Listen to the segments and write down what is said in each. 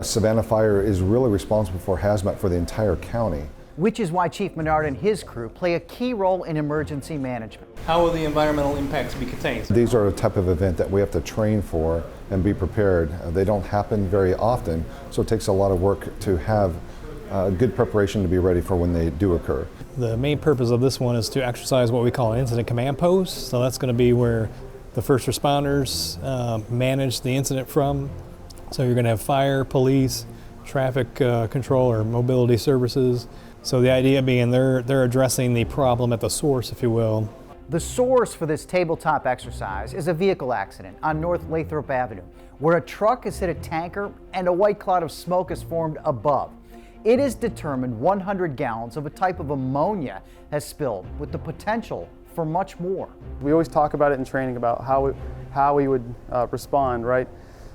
Savannah Fire is really responsible for hazmat for the entire county. Which is why Chief Menard and his crew play a key role in emergency management. How will the environmental impacts be contained? These are a type of event that we have to train for and be prepared. They don't happen very often, so it takes a lot of work to have good preparation to be ready for when they do occur. The main purpose of this one is to exercise what we call an incident command post. So that's going to be where the first responders manage the incident from. So you're going to have fire, police, traffic control or mobility services. So the idea being they're addressing the problem at the source, if you will. The source for this tabletop exercise is a vehicle accident on North Lathrop Avenue, where a truck has hit a tanker and a white cloud of smoke has formed above. It is determined 100 gallons of a type of ammonia has spilled, with the potential for much more. We always talk about it in training about how we would respond, right?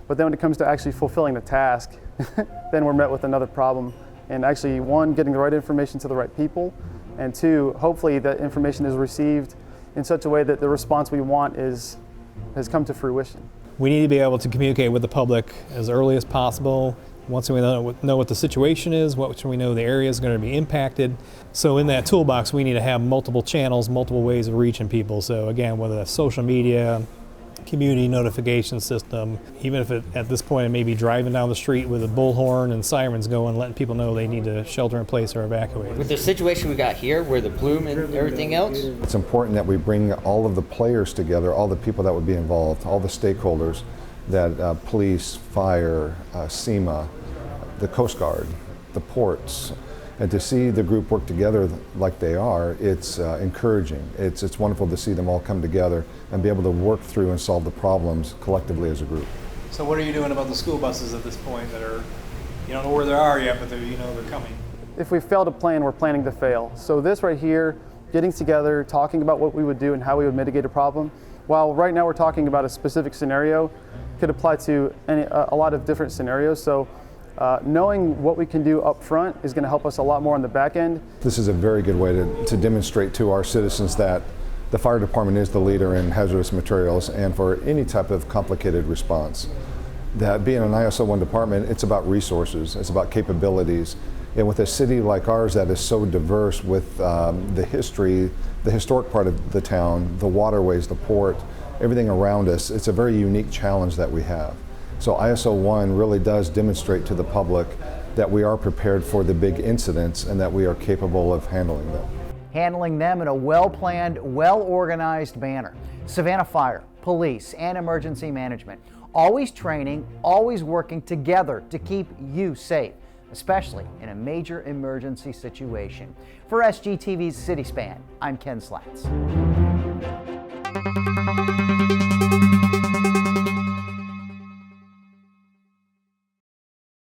But then when it comes to actually fulfilling the task, then we're met with another problem. And actually, one, getting the right information to the right people, and two, hopefully that information is received in such a way that the response we want has come to fruition. We need to be able to communicate with the public as early as possible. Once we know what the situation is, once we know the area is going to be impacted. So in that toolbox, we need to have multiple channels, multiple ways of reaching people. So again, whether that's social media, community notification system, even if at this point it may be driving down the street with a bullhorn and sirens going, letting people know they need to shelter in place or evacuate. With the situation we got here, where the plume and everything else, It's important that we bring all of the players together, all the people that would be involved, all the stakeholders, that police, fire, SEMA, the Coast Guard, the ports, and to see the group work together like they are, it's encouraging. It's wonderful to see them all come together and be able to work through and solve the problems collectively as a group. So what are you doing about the school buses at this point that are, you don't know where they are yet, but they're coming? If we fail to plan, we're planning to fail. So this right here, getting together, talking about what we would do and how we would mitigate a problem, while right now we're talking about a specific scenario, could apply to a lot of different scenarios. So knowing what we can do up front is going to help us a lot more on the back end. This is a very good way to demonstrate to our citizens that the fire department is the leader in hazardous materials and for any type of complicated response. That being an ISO 1 department, it's about resources, it's about capabilities. And with a city like ours that is so diverse with the history, the historic part of the town, the waterways, the port, everything around us, it's a very unique challenge that we have. So ISO 1 really does demonstrate to the public that we are prepared for the big incidents and that we are capable of handling them. Handling them in a well-planned, well-organized manner. Savannah Fire, police, and emergency management, always training, always working together to keep you safe, especially in a major emergency situation. For SGTV's City Span, I'm Ken Slatz.